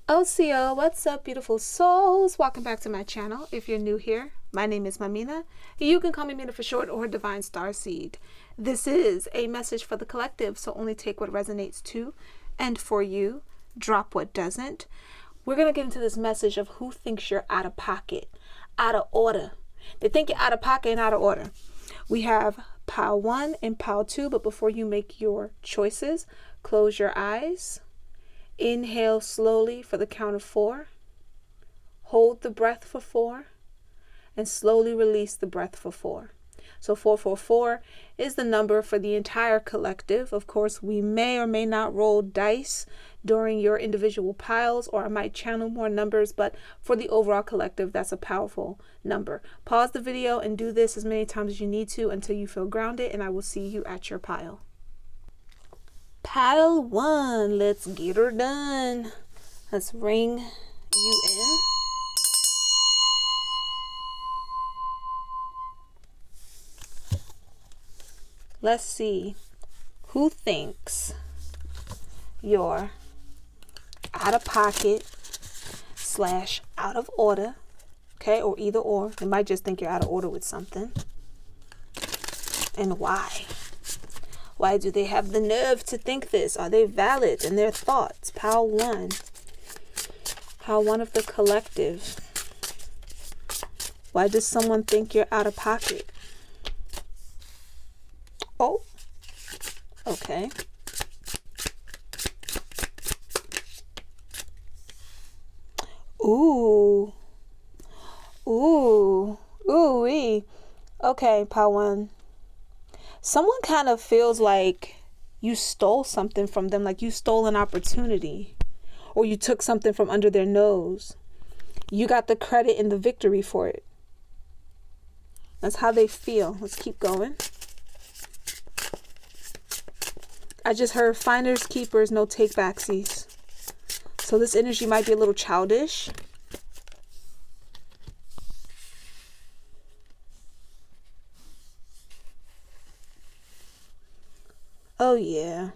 OCO, what's up, beautiful souls? Welcome back to my channel. If you're new here, my name is Mamina. You can call me Mina for short, or Divine Starseed. This is a message for the collective, so only take what resonates to and for you. Drop what doesn't. We're going to get into this message of who thinks you're out of pocket, out of order. They think you're out of pocket and out of order. We have pile 1 and pile 2, but before you make your choices, close your eyes. Inhale slowly for the count of 4. Hold the breath for 4. And slowly release the breath for 4. So 444 is the number for the entire collective. Of course, we may or may not roll dice during your individual piles, or I might channel more numbers, but for the overall collective, that's a powerful number. Pause the video and do this as many times as you need to until you feel grounded, and I will see you at your pile. Pile 1, let's get her done. Let's ring you in. Let's see who thinks you're out of pocket / out of order. Okay, or either or. They might just think you're out of order with something. And why? Why do they have the nerve to think this? Are they valid in their thoughts? Pile 1. Pile 1 of the collective. Why does someone think you're out of pocket? Oh, okay. Ooh. Ooh-wee. Okay, pile 1. Someone kind of feels like you stole something from them, like you stole an opportunity, or you took something from under their nose. You got the credit and the victory for it. That's how they feel. Let's keep going. I just heard finders, keepers, no take backsies. So this energy might be a little childish. Oh, yeah.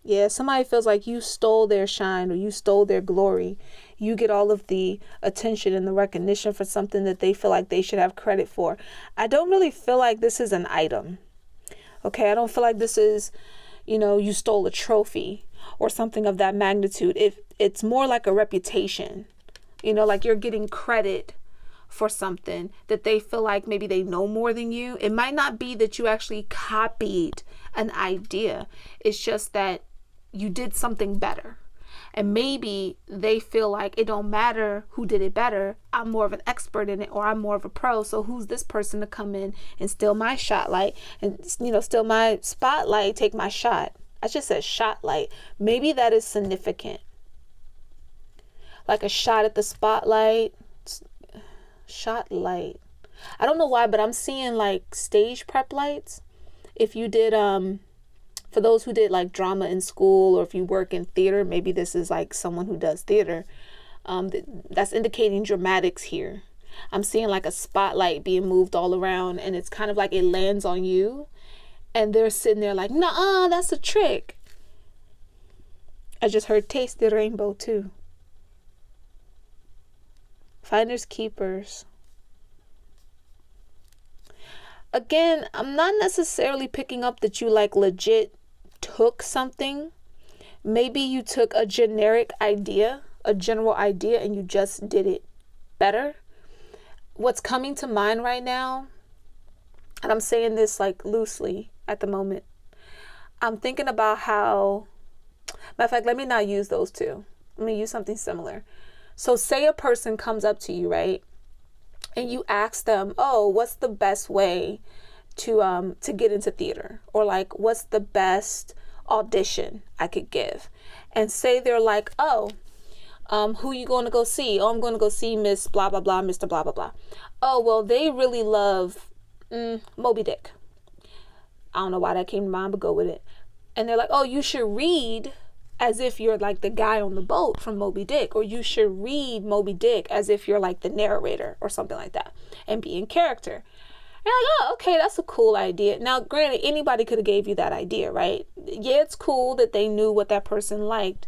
Yeah, somebody feels like you stole their shine or you stole their glory. You get all of the attention and the recognition for something that they feel like they should have credit for. I don't really feel like this is an item. Okay, I don't feel like this is, you stole a trophy or something of that magnitude. If it's more like a reputation, like you're getting credit for something that they feel like maybe they know more than you. It might not be that you actually copied an idea. It's just that you did something better. And maybe they feel like it don't matter who did it better. I'm more of an expert in it, or I'm more of a pro. So who's this person to come in and steal my spotlight and, steal my spotlight, take my shot. I just said shot light. Maybe that is significant. Like a shot at the spotlight. Shot light. I don't know why, but I'm seeing like stage prep lights. If you did, for those who did like drama in school, or if you work in theater, maybe this is like someone who does theater. That's indicating dramatics here. I'm seeing like a spotlight being moved all around, and it's kind of like it lands on you, and they're sitting there like, nah, that's a trick. I just heard taste the rainbow too. Finders, keepers. Again, I'm not necessarily picking up that you like legit took something. Maybe you took a generic idea, a general idea, and you just did it better. What's coming to mind right now, and I'm saying this like loosely at the moment, I'm thinking about how, matter of fact, let me not use those two. Let me use something similar. So say a person comes up to you, right? And you ask them, oh, what's the best way to get into theater? Or like, what's the best audition I could give? And say they're like, oh, who you going to go see? Oh, I'm going to go see Miss blah, blah, blah, Mr. blah, blah, blah. Oh, well, they really love Moby Dick. I don't know why that came to mind, but go with it. And they're like, oh, you should read as if you're like the guy on the boat from Moby Dick, or you should read Moby Dick as if you're like the narrator or something like that, and be in character. And I'm like, oh, okay, that's a cool idea. Now, granted, anybody could have gave you that idea, right? Yeah, it's cool that they knew what that person liked,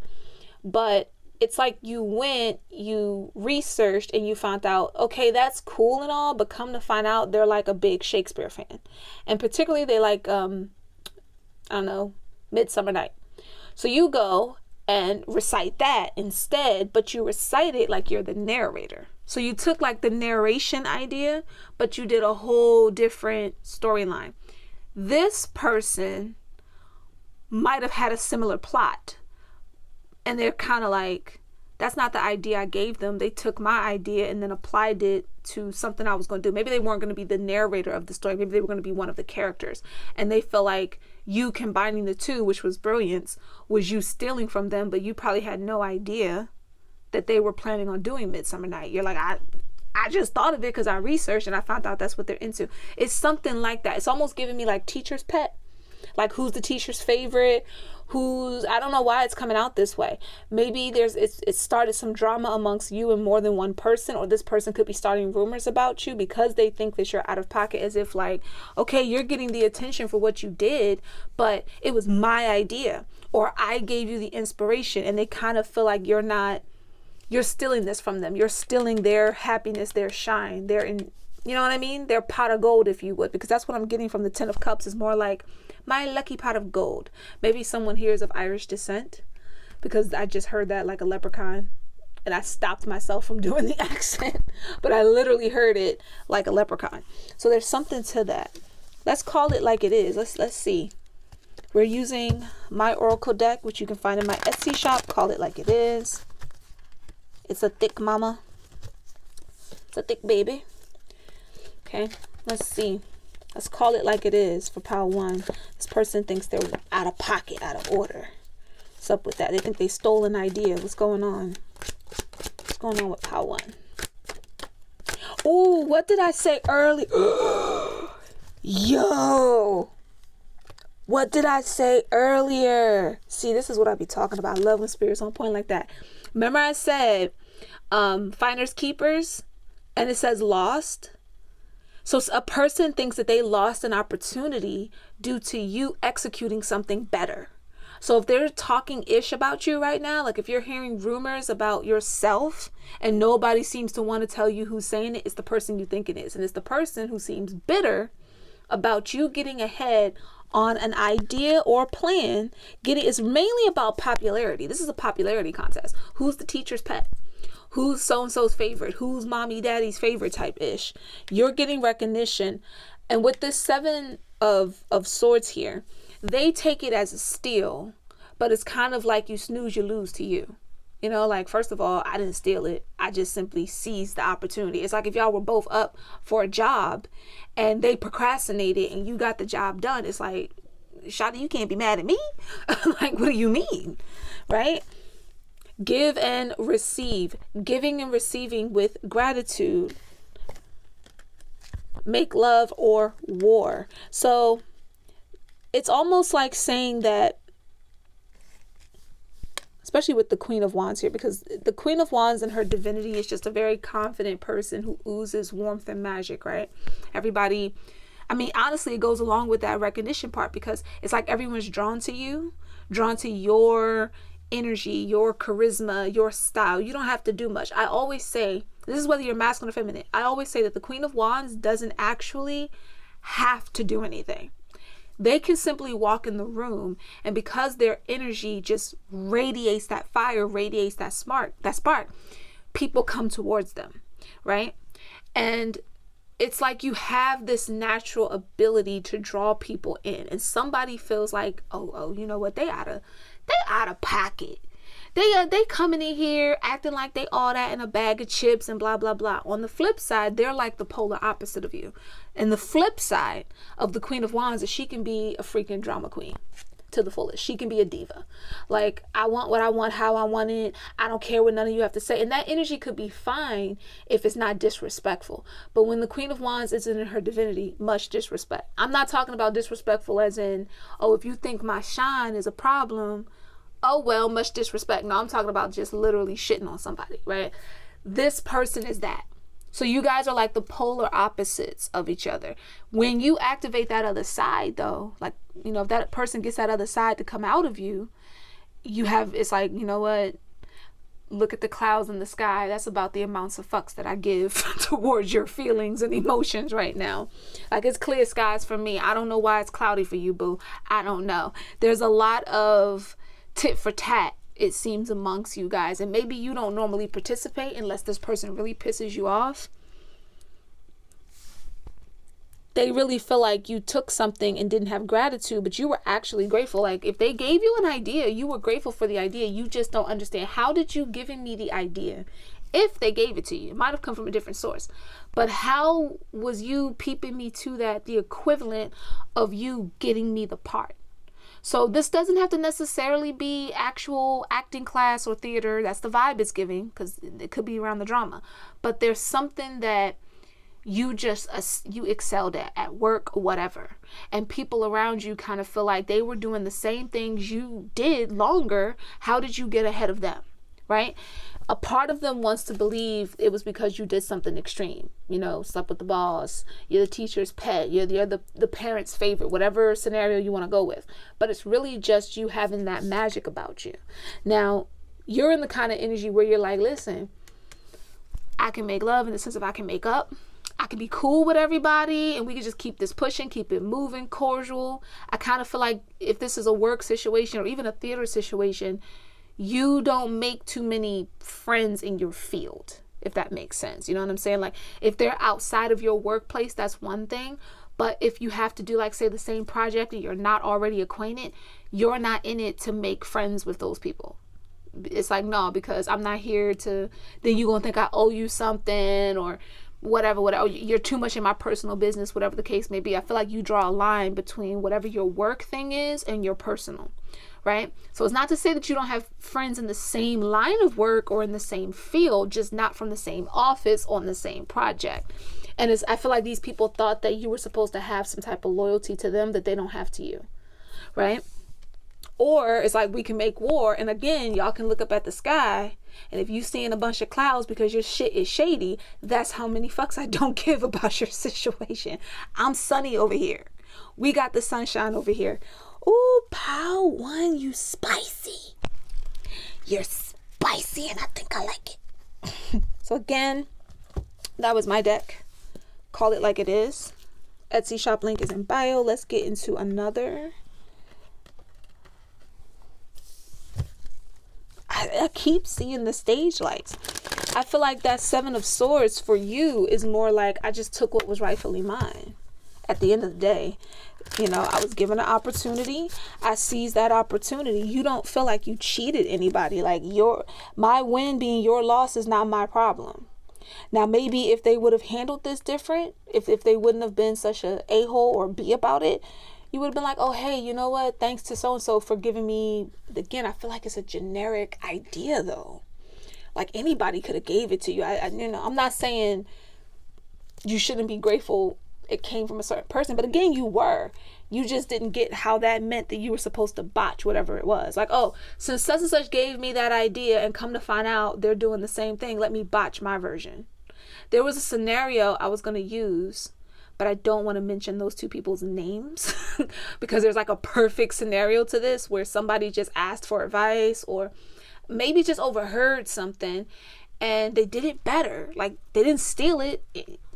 but it's like you went, you researched, and you found out, okay, that's cool and all, but come to find out they're like a big Shakespeare fan. And particularly they like, I don't know, Midsummer Night. So you go and recite that instead, but you recite it like you're the narrator. So you took like the narration idea, but you did a whole different storyline. This person might have had a similar plot, and they're kind of like, that's not the idea I gave them. They took my idea and then applied it to something I was going to do. Maybe they weren't going to be the narrator of the story. Maybe they were going to be one of the characters. And they feel like you combining the two, which was brilliance, was you stealing from them, but you probably had no idea that they were planning on doing Midsummer Night. You're like, I just thought of it because I researched and I found out that's what they're into. It's something like that. It's almost giving me like teacher's pet. Like, who's the teacher's favorite? I don't know why it's coming out this way. Maybe it started some drama amongst you and more than one person, or this person could be starting rumors about you because they think that you're out of pocket, as if like, okay, you're getting the attention for what you did, but it was my idea, or I gave you the inspiration, and they kind of feel like you're stealing this from them. You're stealing their happiness, their shine, you know what I mean? Their pot of gold, if you would, because that's what I'm getting from the Ten of Cups, is more like my lucky pot of gold. Maybe someone here is of Irish descent, because I just heard that like a leprechaun, and I stopped myself from doing the accent, but I literally heard it like a leprechaun. So there's something to that. Let's call it like it is. Let's see. We're using my Oracle deck, which you can find in my Etsy shop. Call it like it is. It's a thick mama. It's a thick baby. Okay, let's see. Let's call it like it is for pile 1. This person thinks they're out of pocket, out of order. What's up with that? They think they stole an idea. What's going on? What's going on with pile 1? Oh, what did I say earlier? Yo! What did I say earlier? See, this is what I be talking about. I love when spirits on point like that. Remember I said finders keepers, and it says lost. So a person thinks that they lost an opportunity due to you executing something better. So if they're talking ish about you right now, like if you're hearing rumors about yourself and nobody seems to want to tell you who's saying it, it's the person you think it is. And it's the person who seems bitter about you getting ahead on an idea or plan. It's mainly about popularity. This is a popularity contest. Who's the teacher's pet? Who's so-and-so's favorite? Who's mommy, daddy's favorite type ish? You're getting recognition. And with this 7 of swords here, they take it as a steal, but it's kind of like you snooze, you lose to you. You know, like, first of all, I didn't steal it. I just simply seized the opportunity. It's like if y'all were both up for a job and they procrastinated and you got the job done. It's like, Shawty, you can't be mad at me. Like, what do you mean? Right? Give and receive. Giving and receiving with gratitude. Make love or war. So it's almost like saying that, especially with the Queen of Wands here, because the Queen of Wands and her divinity is just a very confident person who oozes warmth and magic, right? Everybody, I mean, honestly, it goes along with that recognition part, because it's like everyone's drawn to you, drawn to your energy, your charisma, your style. You don't have to do much. I always say, this is whether you're masculine or feminine, I always say that the Queen of Wands doesn't actually have to do anything. They can simply walk in the room, and because their energy just radiates that fire, radiates that spark, people come towards them, right? And it's like you have this natural ability to draw people in, and somebody feels like, oh, you know what? They out of pocket. They coming in here acting like they all that in a bag of chips and blah, blah, blah. On the flip side, they're like the polar opposite of you. And the flip side of the Queen of Wands is she can be a freaking drama queen to the fullest. She can be a diva. Like, I want what I want, how I want it. I don't care what none of you have to say. And that energy could be fine if it's not disrespectful. But when the Queen of Wands isn't in her divinity, much disrespect. I'm not talking about disrespectful as in, oh, if you think my shine is a problem, oh, well, much disrespect. No, I'm talking about just literally shitting on somebody, right? This person is that. So you guys are like the polar opposites of each other. When you activate that other side, though, like, you know, if that person gets that other side to come out of you, it's like, you know what? look at the clouds in the sky. That's about the amounts of fucks that I give towards your feelings and emotions right now. Like, it's clear skies for me. I don't know why it's cloudy for you, boo. I don't know. There's a lot of tit for tat, it seems, amongst you guys. And maybe you don't normally participate unless this person really pisses you off. They really feel like you took something and didn't have gratitude, but you were actually grateful. Like, if they gave you an idea, you were grateful for the idea. You just don't understand. How did you giving me the idea? If they gave it to you, it might have come from a different source. But how was you peeping me to that the equivalent of you getting me the part? So this doesn't have to necessarily be actual acting class or theater. That's the vibe it's giving, because it could be around the drama. But there's something that you excelled at work or whatever, and people around you kind of feel like they were doing the same things you did longer. How did you get ahead of them, right? A part of them wants to believe it was because you did something extreme, slept with the boss, you're the teacher's pet, you're the parent's favorite, whatever scenario you want to go with. But it's really just you having that magic about you. Now, you're in the kind of energy where you're like, listen, I can make love in the sense of I can make up. I can be cool with everybody, and we can just keep this pushing, keep it moving, cordial. I kind of feel like if this is a work situation or even a theater situation, you don't make too many friends in your field, if that makes sense. You know what I'm saying? Like, if they're outside of your workplace, that's one thing. But if you have to do, like, say, the same project and you're not already acquainted, you're not in it to make friends with those people. It's like, no, because I'm not here to, then you're going to think I owe you something or whatever, you're too much in my personal business, whatever the case may be. I feel like you draw a line between whatever your work thing is and your personal, right? So it's not to say that you don't have friends in the same line of work or in the same field, just not from the same office on the same project. And I feel like these people thought that you were supposed to have some type of loyalty to them that they don't have to you, right? Or it's like, we can make war, and again, y'all can look up at the sky, and if you seeing a bunch of clouds because your shit is shady, that's how many fucks I don't give about your situation. I'm sunny over here. We got the sunshine over here. Ooh, Pow One, you spicy. You're spicy, and I think I like it. So again, that was my deck. Call it like it is. Etsy shop link is in bio. Let's get into another. I keep seeing the stage lights. I feel like that Seven of Swords for you is more like, I just took what was rightfully mine. At the end of the day, I was given an opportunity. I seized that opportunity. You don't feel like you cheated anybody. Like, my win being your loss is not my problem. Now, maybe if they would have handled this different, if they wouldn't have been such a a-hole or b about it, you would have been like, oh, hey, you know what? Thanks to so-and-so for giving me. Again, I feel like it's a generic idea, though. Like, anybody could have gave it to you. I'm not saying you shouldn't be grateful it came from a certain person. But again, you were. You just didn't get how that meant that you were supposed to botch whatever it was. Like, oh, since such and such gave me that idea and come to find out they're doing the same thing, let me botch my version. There was a scenario I was going to use, but I don't want to mention those two people's names because there's like a perfect scenario to this where somebody just asked for advice or maybe just overheard something and they did it better. Like, they didn't steal it.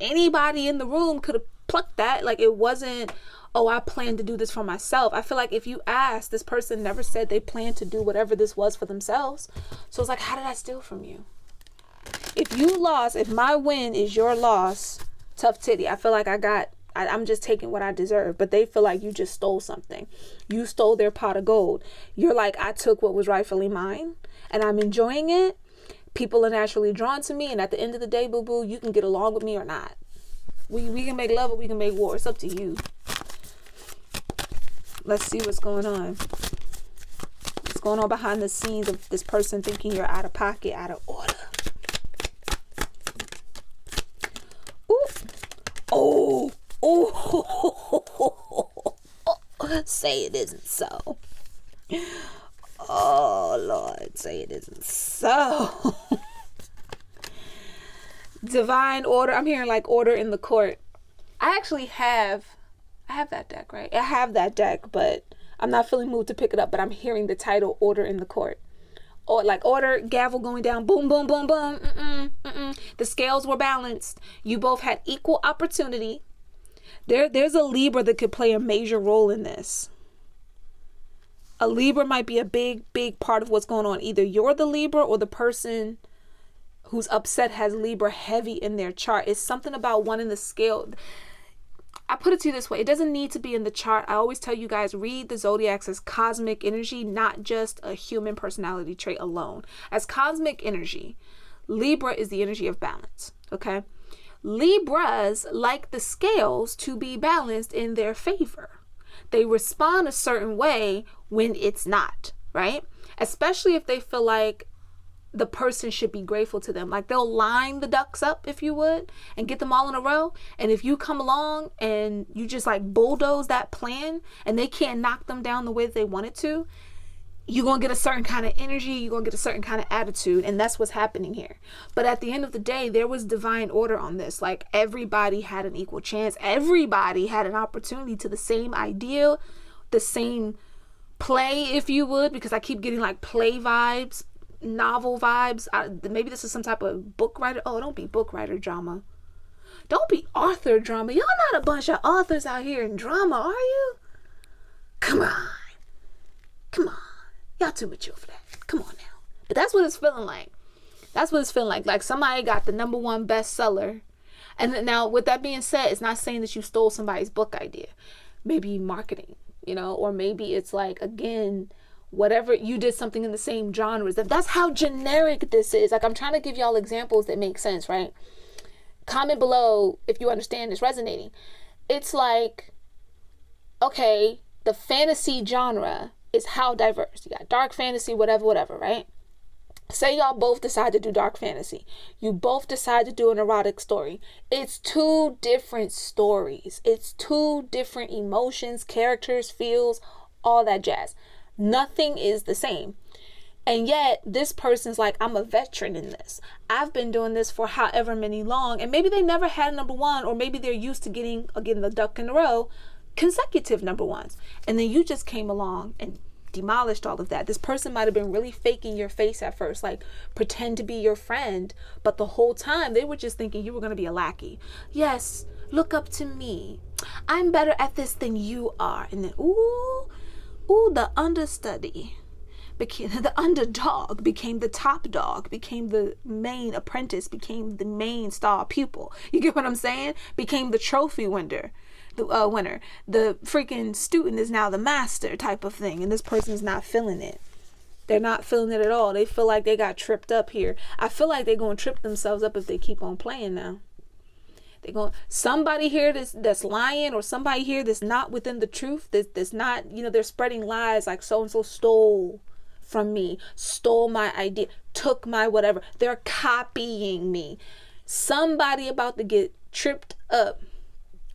Anybody in the room could have plucked that. Like, it wasn't, oh, I plan to do this for myself. I feel like if you ask, this person never said they planned to do whatever this was for themselves. So it's like, how did I steal from you? If you lost, if my win is your loss, tough titty. I feel like I'm just taking what I deserve, but they feel like you just stole something. You stole their pot of gold. You're like, I took what was rightfully mine and I'm enjoying it. People are naturally drawn to me. And at the end of the day, boo-boo, you can get along with me or not. We can make love or we can make war. It's up to you. Let's see what's going on. What's going on behind the scenes of this person thinking you're out of pocket, out of order. Ooh. Oh, say it isn't so. Oh, Lord, say it isn't so. Divine order. I'm hearing like order in the court. I have that deck, right? I have that deck, but I'm not feeling moved to pick it up, but I'm hearing the title order in the court. or like order, gavel going down, boom, boom, boom, boom. The scales were balanced. You both had equal opportunity. There's a Libra that could play a major role in this. A Libra might be a big part of what's going on. Either you're the Libra or the person who's upset has Libra heavy in their chart. It's something about one in the scale. I put it to you this way. It doesn't need to be in the chart. I always tell you guys, read the zodiacs as cosmic energy, not just a human personality trait alone. As cosmic energy, Libra is the energy of balance. Okay. Libras like the scales to be balanced in their favor. They respond a certain way when it's not, right? Especially if they feel like the person should be grateful to them. Like they'll line the ducks up, if you would, and get them all in a row. And if you come along and you just like bulldoze that plan and they can't knock them down the way that they wanted to, you're going to get a certain kind of energy. You're going to get a certain kind of attitude. And that's what's happening here. But at the end of the day, there was divine order on this. Like everybody had an equal chance. Everybody had an opportunity to the same ideal, the same play, if you would, because I keep getting like play vibes, novel vibes. Maybe this is some type of book writer. Oh, don't be book writer drama. Don't be author drama. Y'all not a bunch of authors out here in drama, are you? Come on. Y'all too mature for that. Come on now. But that's what it's feeling like. That's what it's feeling like. Like somebody got the #1 bestseller. And then, now, with that being said, it's not saying that you stole somebody's book idea. Maybe marketing, or maybe it's like, again, whatever, you did something in the same genres. That's how generic this is. Like, I'm trying to give y'all examples that make sense, right? Comment below if you understand this resonating. It's like, okay, the fantasy genre is how diverse. You got dark fantasy, whatever, right? Say y'all both decide to do dark fantasy. You both decide to do an erotic story. It's two different stories. It's two different emotions, characters, feels, all that jazz. Nothing is the same. And yet this person's like, I'm a veteran in this. I've been doing this for however many long. And maybe they never had #1, or maybe they're used to getting, again, the duck in a row, consecutive #1s. And then you just came along and demolished all of that. This person might have been really faking your face at first, like pretend to be your friend, but the whole time they were just thinking you were going to be a lackey. Yes, look up to me. I'm better at this than you are. And then, ooh, the understudy became the underdog, became the top dog, became the main apprentice, became the main star pupil. You get what I'm saying? Became the trophy winner. The freaking student is now the master type of thing, and this person is not feeling it. They're not feeling it at all. They feel like they got tripped up here. I feel like they're going to trip themselves up if they keep on playing now. They're going, somebody here that's lying, or somebody here that's not within the truth, that's not, they're spreading lies like so-and-so stole from me, stole my idea, took my whatever. They're copying me. Somebody about to get tripped up.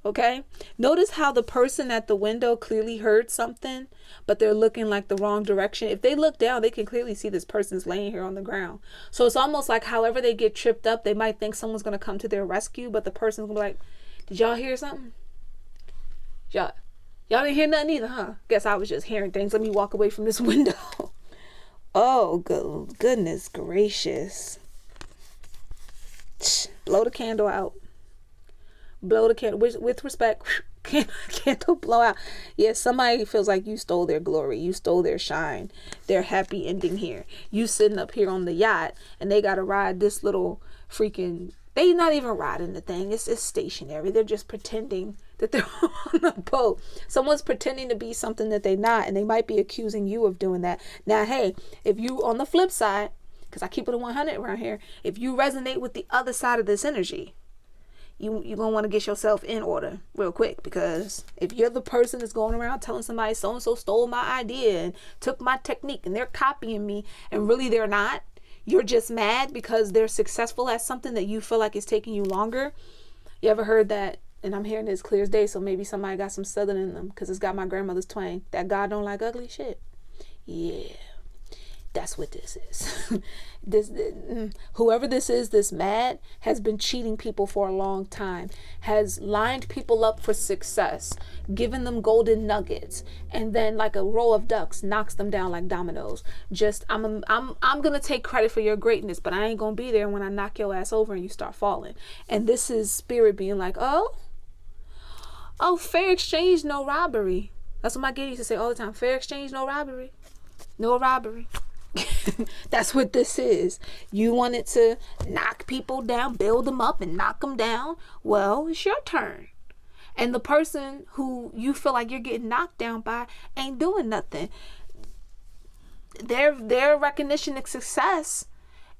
Okay, notice how the person at the window clearly heard something, but they're looking like the wrong direction. If they look down, they can clearly see this person's laying here on the ground. So it's almost like however they get tripped up, they might think someone's going to come to their rescue, but the person's going to be like, did y'all hear something? Y'all didn't hear nothing either, huh? Guess I was just hearing things. Let me walk away from this window. Oh, goodness gracious. Blow the candle out. Blow the candle with respect. Candle blow out. Yeah, somebody feels like you stole their glory. You stole their shine. Their happy ending here. You sitting up here on the yacht and they got to ride this little freaking... They not even riding the thing. It's stationary. They're just pretending that they're on a boat. Someone's pretending to be something that they're not, and they might be accusing you of doing that. Now, hey, if you on the flip side, because I keep it at 100 around here, if you resonate with the other side of this energy, you're going to want to get yourself in order real quick, because if you're the person that's going around telling somebody so-and-so stole my idea and took my technique and they're copying me and really they're not, you're just mad because they're successful at something that you feel like is taking you longer. You ever heard that? And I'm hearing this clear as day, so maybe somebody got some southern in them, because it's got my grandmother's twang. That God don't like ugly shit. Yeah. That's what this is. Whoever this is, this mad, has been cheating people for a long time, has lined people up for success, given them golden nuggets, and then like a row of ducks knocks them down like dominoes. Just I'm gonna take credit for your greatness, but I ain't gonna be there when I knock your ass over and you start falling. And this is spirit being like, oh, fair exchange, no robbery. That's what my kid used to say all the time. Fair exchange, no robbery. No robbery. That's what this is. You wanted to knock people down, build them up and knock them down. Well, it's your turn. And the person who you feel like you're getting knocked down by ain't doing nothing. Their recognition of success,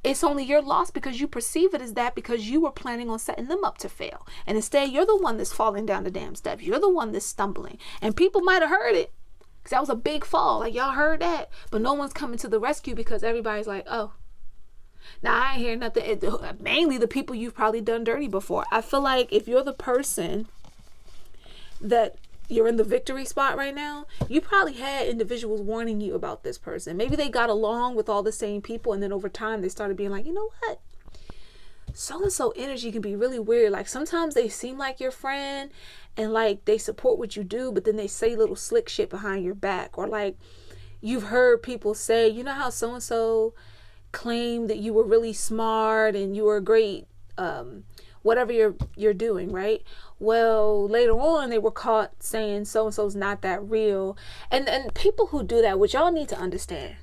it's only your loss because you perceive it as that, because you were planning on setting them up to fail. And instead, you're the one that's falling down the damn steps. You're the one that's stumbling. And people might have heard it, because that was a big fall. Like, y'all heard that. But no one's coming to the rescue because everybody's like, oh. Now, I ain't hear nothing. Mainly the people you've probably done dirty before. I feel like if you're the person that you're in the victory spot right now, you probably had individuals warning you about this person. Maybe they got along with all the same people, and then over time they started being like, you know what? So-and-so energy can be really weird. Like, sometimes they seem like your friend and like they support what you do, but then they say little slick shit behind your back. Or like, you've heard people say, you know how so-and-so claimed that you were really smart and you were great, whatever you're doing, right? Well, later on they were caught saying so-and-so's not that real. And people who do that, which y'all need to understand,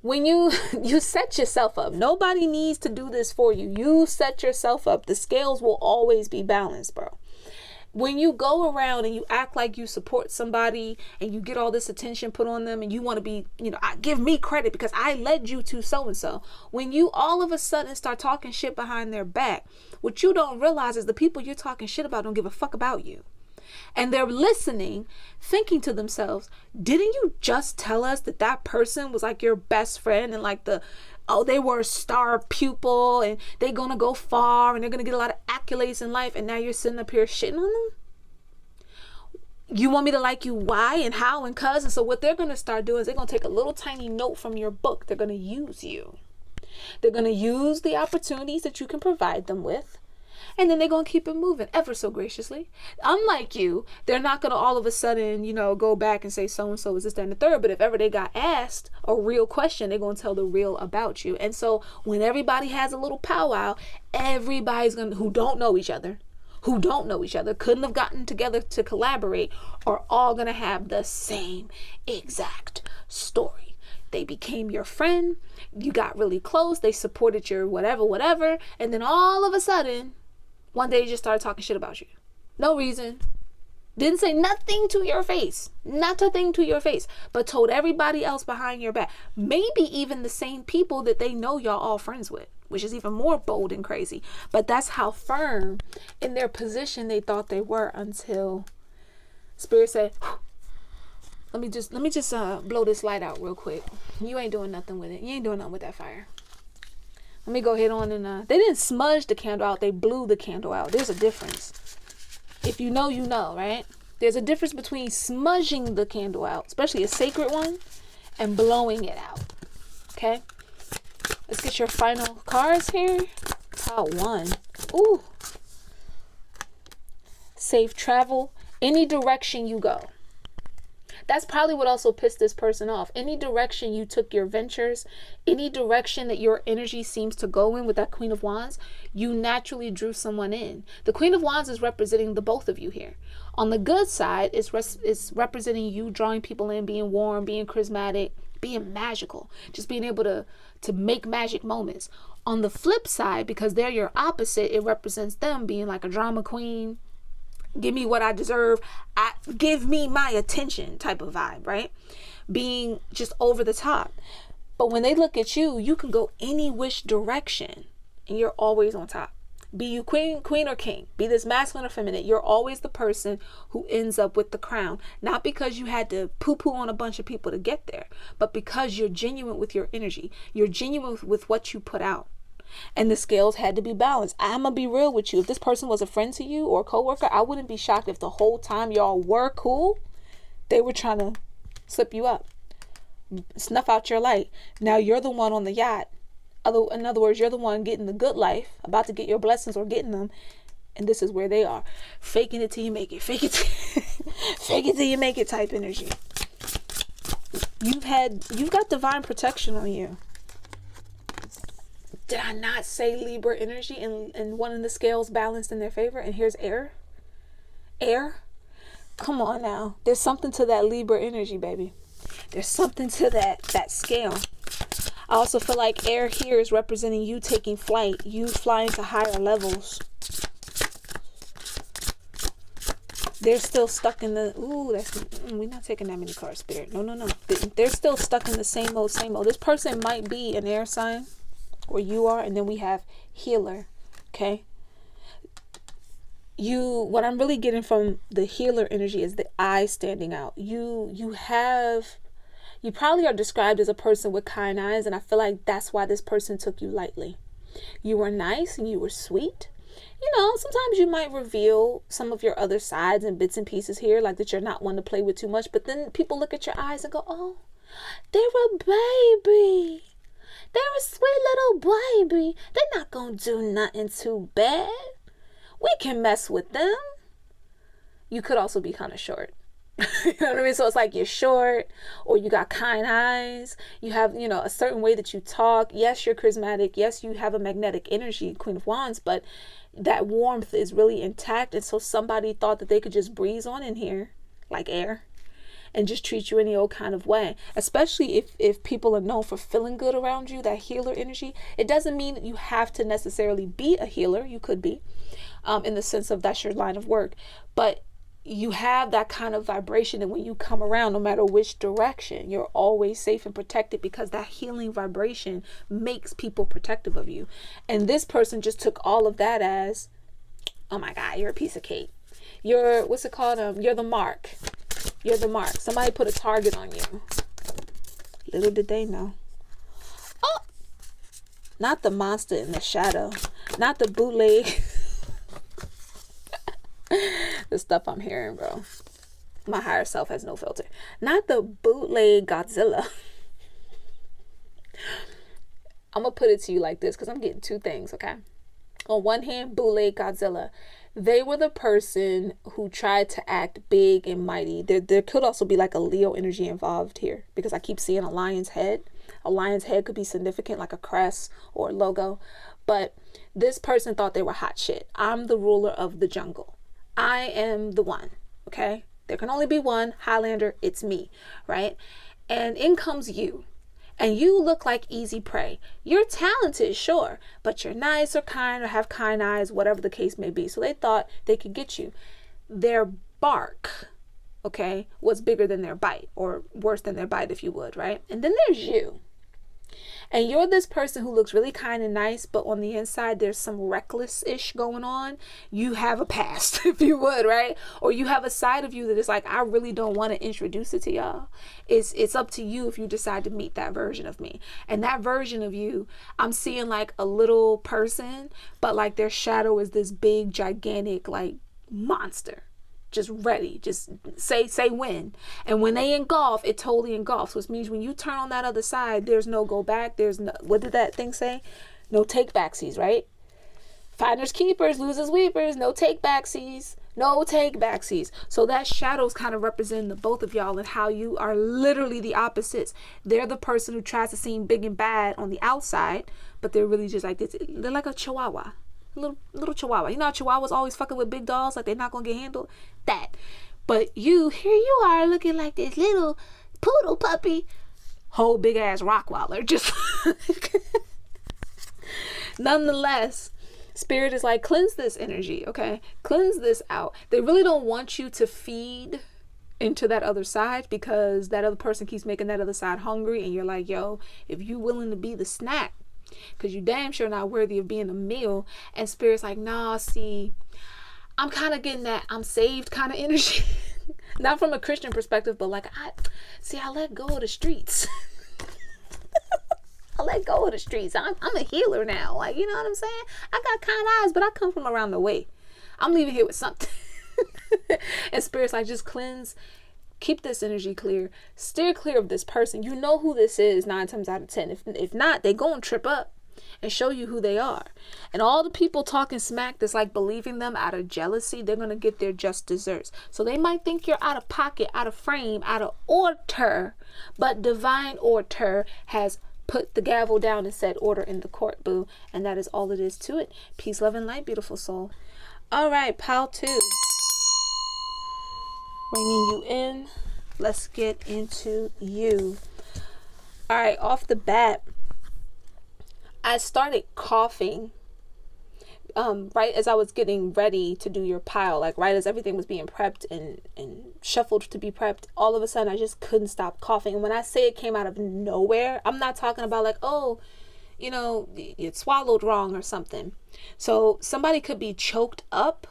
when you set yourself up, nobody needs to do this for you. You set yourself up. The scales will always be balanced, bro. When you go around and you act like you support somebody and you get all this attention put on them and you want to be, give me credit because I led you to so-and-so. When you all of a sudden start talking shit behind their back, what you don't realize is the people you're talking shit about don't give a fuck about you. And they're listening, thinking to themselves, didn't you just tell us that person was like your best friend and like they were a star pupil and they're going to go far and they're going to get a lot of accolades in life, and now you're sitting up here shitting on them? You want me to like you? Why and how and cuz? And so what they're going to start doing is they're going to take a little tiny note from your book. They're going to use you. They're going to use the opportunities that you can provide them with. And then they're going to keep it moving ever so graciously. Unlike you, they're not going to all of a sudden, go back and say so-and-so is this, that, and the third. But if ever they got asked a real question, they're going to tell the real about you. And so when everybody has a little powwow, everybody's going to, who don't know each other, couldn't have gotten together to collaborate, are all going to have the same exact story. They became your friend. You got really close. They supported your whatever. And then all of a sudden, one day you just started talking shit about you. No reason. Didn't say nothing to your face. Not a thing to your face. But told everybody else behind your back. Maybe even the same people that they know y'all all friends with. Which is even more bold and crazy. But that's how firm in their position they thought they were until Spirit said, let me just blow this light out real quick. You ain't doing nothing with it. You ain't doing nothing with that fire. Let me go ahead on and they didn't smudge the candle out. They blew the candle out. There's a difference. If you know, right? There's a difference between smudging the candle out, especially a sacred one, and blowing it out. Okay? Let's get your final cards here. Pile 1. Ooh. Safe travel. Any direction you go. That's probably what also pissed this person off. Any direction you took your ventures, any direction that your energy seems to go in with that Queen of Wands, you naturally drew someone in. The Queen of Wands is representing the both of you here. On the good side, it's representing you drawing people in, being warm, being charismatic, being magical, just being able to make magic moments. On the flip side, because they're your opposite, it represents them being like a drama queen. Give me what I deserve. Give me my attention type of vibe, right? Being just over the top. But when they look at you, you can go any which direction and you're always on top. Be you queen or king, be this masculine or feminine, you're always the person who ends up with the crown. Not because you had to poo-poo on a bunch of people to get there, but because you're genuine with your energy. You're genuine with what you put out. And the scales had to be balanced. I'm going to be real with you. If this person was a friend to you or a coworker, I wouldn't be shocked if the whole time y'all were cool, they were trying to slip you up. Snuff out your light. Now you're the one on the yacht. In other words, you're the one getting the good life, about to get your blessings or getting them. And this is where they are. Faking it till you make it. Fake it till you make it type energy. You've got divine protection on you. Did I not say Libra energy and one of the scales balanced in their favor? And here's air. Air. Come on now. There's something to that Libra energy, baby. There's something to that scale. I also feel like air here is representing you taking flight, you flying to higher levels. They're still stuck in the, we're not taking that many cards, Spirit. No. They're still stuck in the same old. This person might be an air sign, where you are, and then we have healer, okay? What I'm really getting from the healer energy is the eye standing out. You probably are described as a person with kind eyes, and I feel like that's why this person took you lightly. You were nice and you were sweet. Sometimes you might reveal some of your other sides and bits and pieces here, like that you're not one to play with too much, but then people look at your eyes and go, oh, they're a baby. They're a sweet little baby. They're not gonna do nothing too bad. We can mess with them. You could also be kind of short. You know what I mean? So it's like you're short, or you got kind eyes. You have, a certain way that you talk. Yes, you're charismatic. Yes, you have a magnetic energy, Queen of Wands, but that warmth is really intact. And so somebody thought that they could just breeze on in here like air and just treat you any old kind of way, especially if people are known for feeling good around you, that healer energy. It doesn't mean that you have to necessarily be a healer. You could be, in the sense of that's your line of work, but you have that kind of vibration, and when you come around, no matter which direction, you're always safe and protected, because that healing vibration makes people protective of you. And this person just took all of that as, oh my God, you're a piece of cake. You're, what's it called? You're the mark. You're the mark. Somebody put a target on you. Little did they know. Oh, not the monster in the shadow. Not the bootleg. The stuff I'm hearing, bro. My higher self has no filter. Not the bootleg Godzilla. I'm going to put it to you like this, because I'm getting two things, okay? On one hand, bootleg Godzilla. They were the person who tried to act big and mighty. There could also be like a Leo energy involved here, because I keep seeing a lion's head. A lion's head could be significant, like a crest or a logo. But this person thought they were hot shit. I'm the ruler of the jungle. I am the one, okay? There can only be one Highlander. It's me, right? And in comes you. And you look like easy prey. You're talented, sure, but you're nice or kind or have kind eyes, whatever the case may be. So they thought they could get you. Their bark, okay, was bigger than their bite, or worse than their bite, if you would, right? And then there's you. And you're this person who looks really kind and nice, but on the inside, there's some reckless-ish going on. You have a past, if you would, right? Or you have a side of you that is like, I really don't want to introduce it to y'all. It's up to you if you decide to meet that version of me. And that version of you, I'm seeing like a little person, but like their shadow is this big, gigantic, like monster. Just ready, just say when. And when they engulf, it totally engulfs, which means when you turn on that other side, there's no go back. There's no, what did that thing say? No take backsies, right? Finders keepers, losers weepers, no take backsies, no take backsies. So that shadow's kind of representing the both of y'all, and how you are literally the opposites. They're the person who tries to seem big and bad on the outside, but they're really just like this. They're like a chihuahua. Little chihuahua. You know how chihuahuas always fucking with big dogs, like they're not gonna get handled? That. But here you are looking like this little poodle puppy, whole big ass Rottweiler. Just nonetheless, Spirit is like, cleanse this energy, okay? Cleanse this out. They really don't want you to feed into that other side, because that other person keeps making that other side hungry, and you're like, yo, if you willing to be the snack, because you damn sure not worthy of being a meal. And Spirit's like, nah, see, I'm kind of getting that I'm saved kind of energy. Not from a Christian perspective, but like, I let go of the streets. I let go of the streets. I'm a healer now. Like, you know what I'm saying? I got kind eyes, but I come from around the way. I'm leaving here with something. And Spirit's like, just cleanse Keep this energy clear. Steer clear of this person. You know who this is 9 times out of 10. If not, they go and trip up and show you who they are. And all the people talking smack that's like believing them out of jealousy, they're going to get their just desserts. So they might think you're out of pocket, out of frame, out of order, but divine order has put the gavel down and said order in the court, boo. And that is all it is to it. Peace, love, and light, beautiful soul. All right, pile 2. Bringing you in. Let's get into you. All right, off the bat, I started coughing right as I was getting ready to do your pile, like right as everything was being prepped and shuffled to be prepped. All of a sudden I just couldn't stop coughing. And when I say it came out of nowhere, I'm not talking about like, oh, you know, it swallowed wrong or something. So somebody could be choked up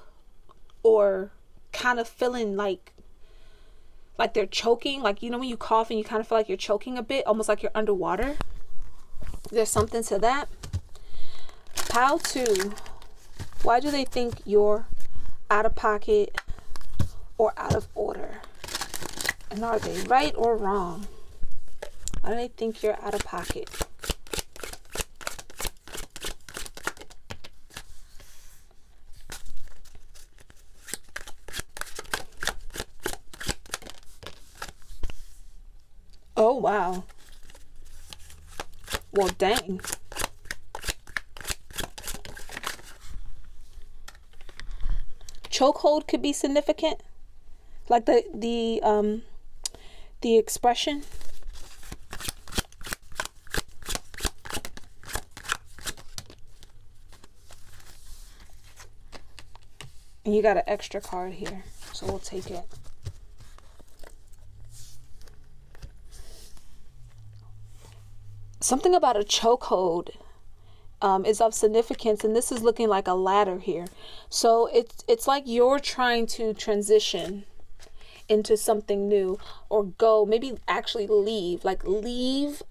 or kind of feeling like they're choking, like, you know, when you cough and you kind of feel like you're choking a bit, almost like you're underwater. There's something to that. Pile 2. Why do they think you're out of pocket or out of order? And are they right or wrong? Why do they think you're out of pocket? Oh, wow. Well, dang. Chokehold could be significant, like the expression. And you got an extra card here, so we'll take it. Something about a chokehold is of significance, and this is looking like a ladder here. So it's like you're trying to transition into something new, or go, maybe actually leave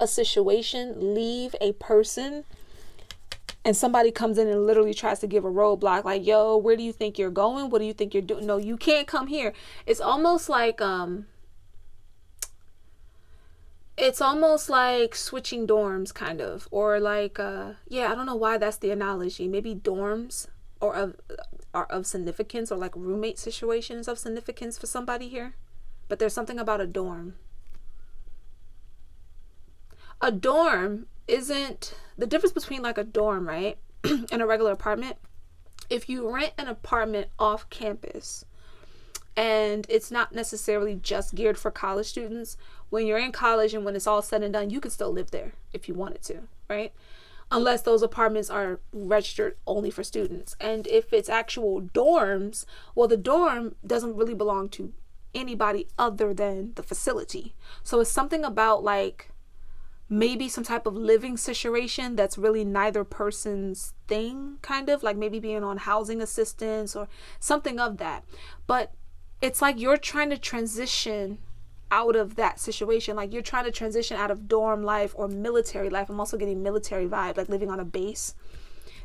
a situation, leave a person, and somebody comes in and literally tries to give a roadblock, like, yo, where do you think you're going? What do you think you're doing? No, you can't come here. It's almost like switching dorms, kind of, or like yeah, I don't know why that's the analogy. Maybe dorms are of significance, or like roommate situations of significance for somebody here. But there's something about a dorm. A dorm isn't the difference between like a dorm, right, and a regular apartment. If you rent an apartment off campus, and it's not necessarily just geared for college students, when you're in college and when it's all said and done, you can still live there if you wanted to, right? Unless those apartments are registered only for students. And if it's actual dorms, well, the dorm doesn't really belong to anybody other than the facility. So it's something about like maybe some type of living situation that's really neither person's thing, kind of like maybe being on housing assistance or something of that. But it's like you're trying to transition out of that situation. Like you're trying to transition out of dorm life or military life. I'm also getting military vibe, like living on a base.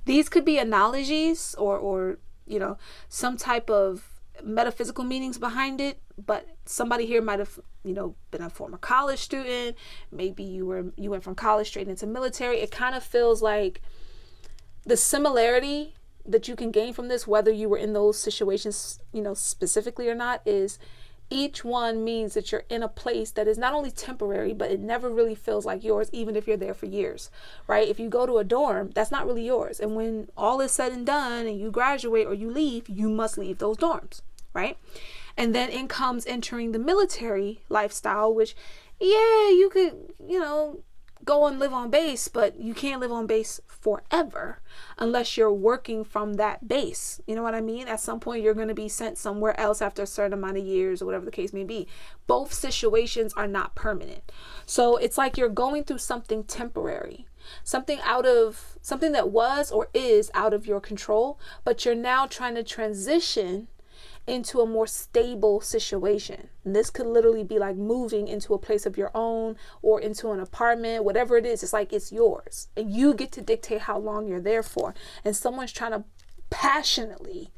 These could be analogies or you know, some type of metaphysical meanings behind it. But somebody here might have, you know, been a former college student. Maybe you went from college straight into military. It kind of feels like the similarity that you can gain from this, whether you were in those situations, you know, specifically or not, is each one means that you're in a place that is not only temporary, but it never really feels like yours, even if you're there for years, right? If you go to a dorm, that's not really yours. And when all is said and done and you graduate or you leave, you must leave those dorms, right? And then in comes entering the military lifestyle, which, yeah, you could, you know, go and live on base, but you can't live on base forever unless you're working from that base. You know what I mean? At some point, you're going to be sent somewhere else after a certain amount of years or whatever the case may be. Both situations are not permanent. So it's like you're going through something temporary, something that was or is out of your control, but you're now trying to transition into a more stable situation. And this could literally be like moving into a place of your own or into an apartment, whatever it is. It's like it's yours and you get to dictate how long you're there for. And someone's trying to passionately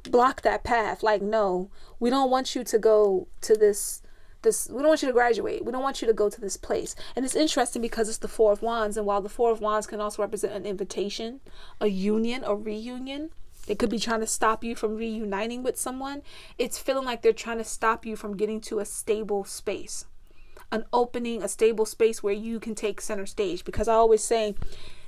block that path. Like, no, we don't want you to go to this we don't want you to graduate. We don't want you to go to this place. And it's interesting because it's the Four of Wands. And while the Four of Wands can also represent an invitation, a union, a reunion, it could be trying to stop you from reuniting with someone. It's feeling like they're trying to stop you from getting to a stable space, an opening, a stable space where you can take center stage. Because I always say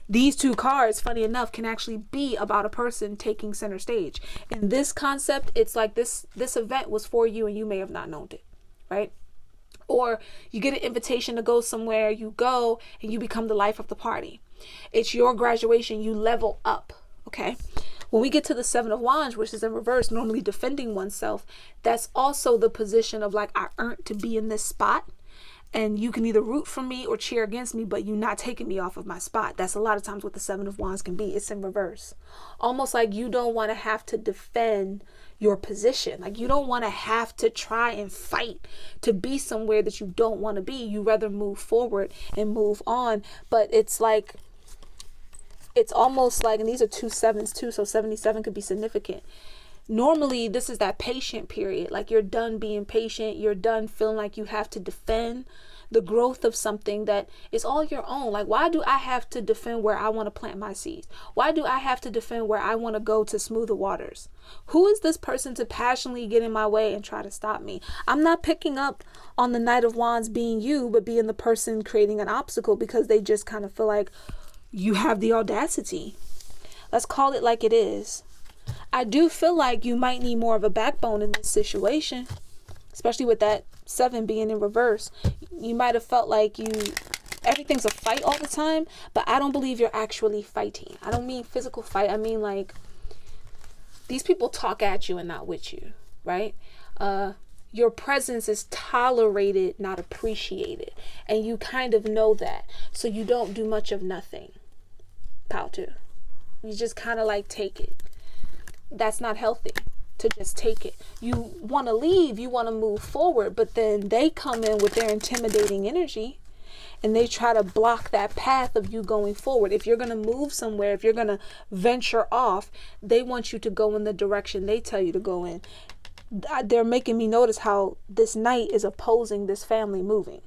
these two cards, funny enough, can actually be about a person taking center stage. In this concept, it's like this event was for you and you may have not known it, right? Or you get an invitation to go somewhere, you go and you become the life of the party. It's your graduation, you level up, okay? When we get to the Seven of Wands, which is in reverse, normally defending oneself, that's also the position of like, I earned to be in this spot. And you can either root for me or cheer against me, but you're not taking me off of my spot. That's a lot of times what the Seven of Wands can be. It's in reverse. Almost like you don't want to have to defend your position. Like you don't want to have to try and fight to be somewhere that you don't want to be. You rather move forward and move on. But it's like, it's almost like, and these are two sevens too, so 77 could be significant. Normally, this is that patient period. Like you're done being patient. You're done feeling like you have to defend the growth of something that is all your own. Like, why do I have to defend where I want to plant my seeds? Why do I have to defend where I want to go to smooth the waters? Who is this person to passionately get in my way and try to stop me? I'm not picking up on the Knight of Wands being you, but being the person creating an obstacle because they just kind of feel like you have the audacity. Let's call it like it is. I do feel like you might need more of a backbone in this situation, especially with that 7 being in reverse. You might have felt like everything's a fight all the time, but I don't believe you're actually fighting. I don't mean physical fight. I mean like these people talk at you and not with you, right? Your presence is tolerated, not appreciated. And you kind of know that. So you don't do much of nothing. Pow to. You just kind of like take it. That's not healthy to just take it. You want to leave, you want to move forward, but then they come in with their intimidating energy and they try to block that path of you going forward. If you're going to move somewhere, if you're going to venture off, they want you to go in the direction they tell you to go in. They're making me notice how this Knight is opposing this family moving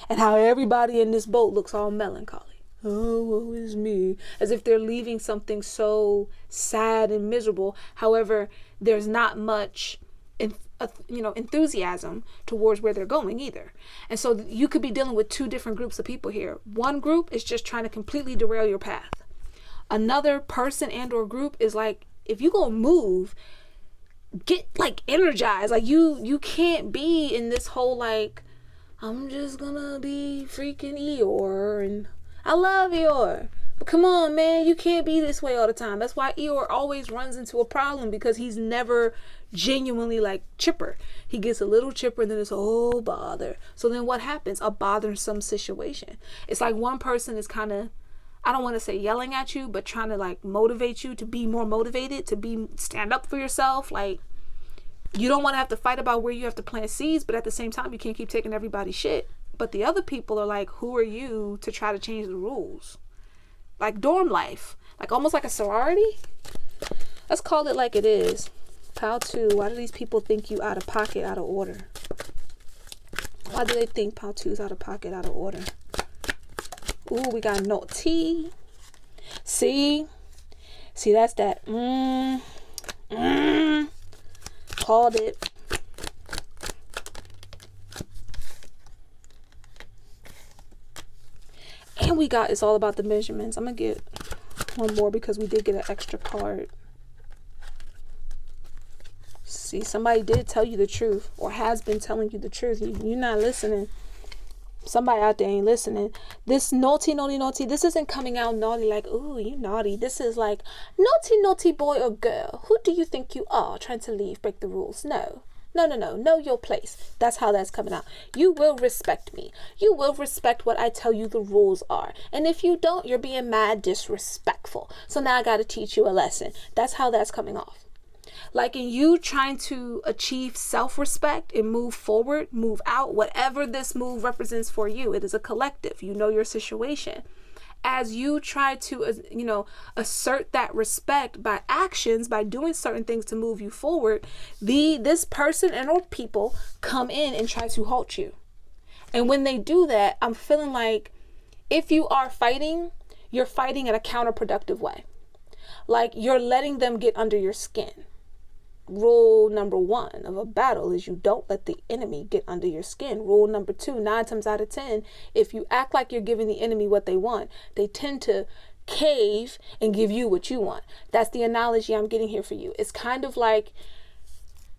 and how everybody in this boat looks all melancholy. Oh, woe is me. As if they're leaving something so sad and miserable. However, there's not much enthusiasm towards where they're going either. And so you could be dealing with two different groups of people here. One group is just trying to completely derail your path. Another person and or group is like, if you gonna move, get like energized. Like you can't be in this whole like, I'm just gonna be freaking Eeyore and I love Eeyore, but come on, man, you can't be this way all the time. That's why Eeyore always runs into a problem because he's never genuinely like chipper. He gets a little chipper and then it's oh bother. So then what happens? A bothersome situation. It's like one person is kind of, I don't want to say yelling at you, but trying to like motivate you to be more motivated, to stand up for yourself. Like you don't want to have to fight about where you have to plant seeds, but at the same time, you can't keep taking everybody's shit. But the other people are like, who are you to try to change the rules? Like dorm life, like almost like a sorority. Let's call it like it is. Pile 2, why do these people think you out of pocket, out of order? Why do they think Pile 2 is out of pocket, out of order? Ooh, we got naughty. See, that's that. Called it. And we got, it's all about the measurements. I'm going to get one more because we did get an extra card. See, somebody did tell you the truth or has been telling you the truth. You're not listening. Somebody out there ain't listening. This naughty, this isn't coming out naughty like, ooh, you naughty. This is like, naughty boy or girl. Who do you think you are trying to leave, break the rules? No. Know your place. That's how that's coming out. You will respect me. You will respect what I tell you the rules are. And if you don't, you're being mad disrespectful. So now I got to teach you a lesson. That's how that's coming off. Like in you trying to achieve self-respect and move forward, move out, whatever this move represents for you. It is a collective. You know your situation. as you try to, assert that respect by actions, by doing certain things to move you forward, this person and or people come in and try to halt you. And when they do that, I'm feeling like if you are fighting, you're fighting in a counterproductive way. Like you're letting them get under your skin. Rule number 1 of a battle is you don't let the enemy get under your skin. Rule number 2, 9 times out of 10, if you act like you're giving the enemy what they want, they tend to cave and give you what you want. That's the analogy I'm getting here for you. It's kind of like,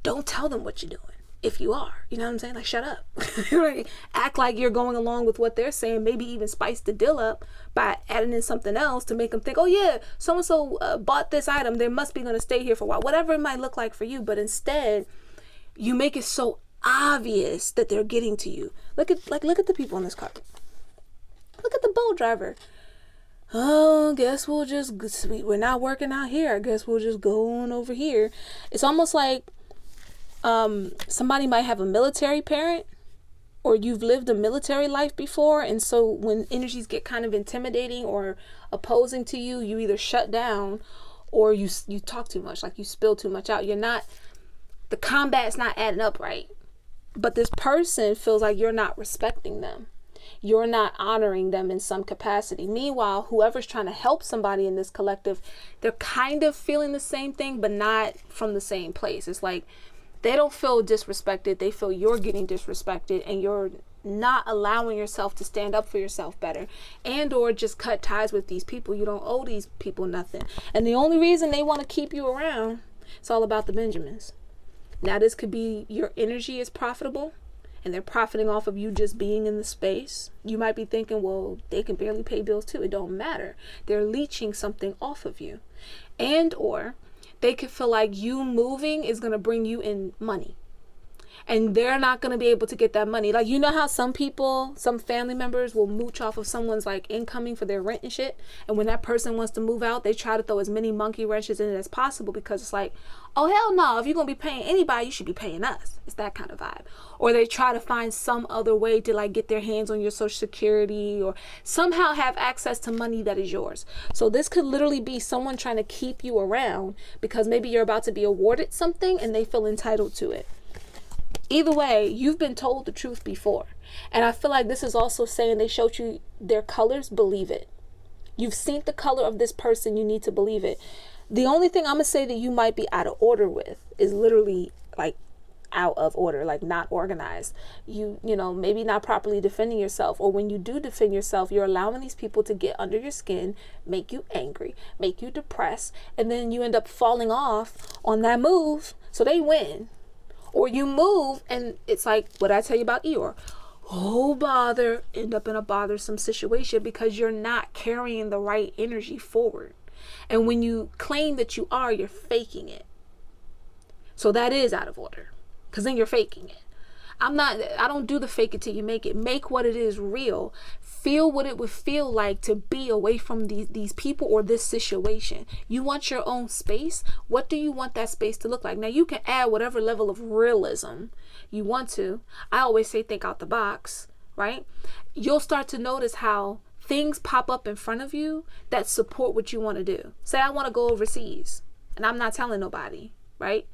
don't tell them what you're doing. If you are, you know what I'm saying? Like, shut up. Right? Act like you're going along with what they're saying. Maybe even spice the deal up by adding in something else to make them think, oh yeah, so-and-so bought this item. They must be going to stay here for a while. Whatever it might look like for you. But instead, you make it so obvious that they're getting to you. Look at the people in this car. Look at the boat driver. Oh, guess we're not working out here. I guess we'll just go on over here. It's almost like, somebody might have a military parent, or you've lived a military life before, and so when energies get kind of intimidating or opposing to you, you either shut down or you talk too much, like you spill too much out. The combat's not adding up right. But this person feels like you're not respecting them. You're not honoring them in some capacity. Meanwhile, whoever's trying to help somebody in this collective, they're kind of feeling the same thing, but not from the same place. It's like, they don't feel disrespected. They feel you're getting disrespected and you're not allowing yourself to stand up for yourself better, and or just cut ties with these people. You don't owe these people nothing. And the only reason they want to keep you around, it's all about the Benjamins. Now, this could be your energy is profitable and they're profiting off of you just being in the space. You might be thinking, well, they can barely pay bills too. It don't matter. They're leeching something off of you. And or they could feel like you moving is going to bring you in money. And they're not going to be able to get that money. Like, you know how some family members will mooch off of someone's like incoming for their rent and shit. And when that person wants to move out, they try to throw as many monkey wrenches in it as possible, because it's like, oh, hell no. If you're going to be paying anybody, you should be paying us. It's that kind of vibe. Or they try to find some other way to like get their hands on your Social Security or somehow have access to money that is yours. So this could literally be someone trying to keep you around because maybe you're about to be awarded something and they feel entitled to it. Either way, you've been told the truth before. And I feel like this is also saying they showed you their colors, believe it. You've seen the color of this person, you need to believe it. The only thing I'm going to say that you might be out of order with is literally like out of order, like not organized. You know, maybe not properly defending yourself, or when you do defend yourself, you're allowing these people to get under your skin, make you angry, make you depressed, and then you end up falling off on that move, so they win. Or you move and it's like what I tell you about Eeyore. Oh, bother, end up in a bothersome situation because you're not carrying the right energy forward. And when you claim that you are, you're faking it. So that is out of order, because then you're faking it. I don't do the fake it till you make it. Make what it is real. Feel what it would feel like to be away from these people or this situation. You want your own space. What do you want that space to look like? Now, you can add whatever level of realism you want to. I always say think out the box, right? You'll start to notice how things pop up in front of you that support what you want to do. Say I want to go overseas and I'm not telling nobody, right?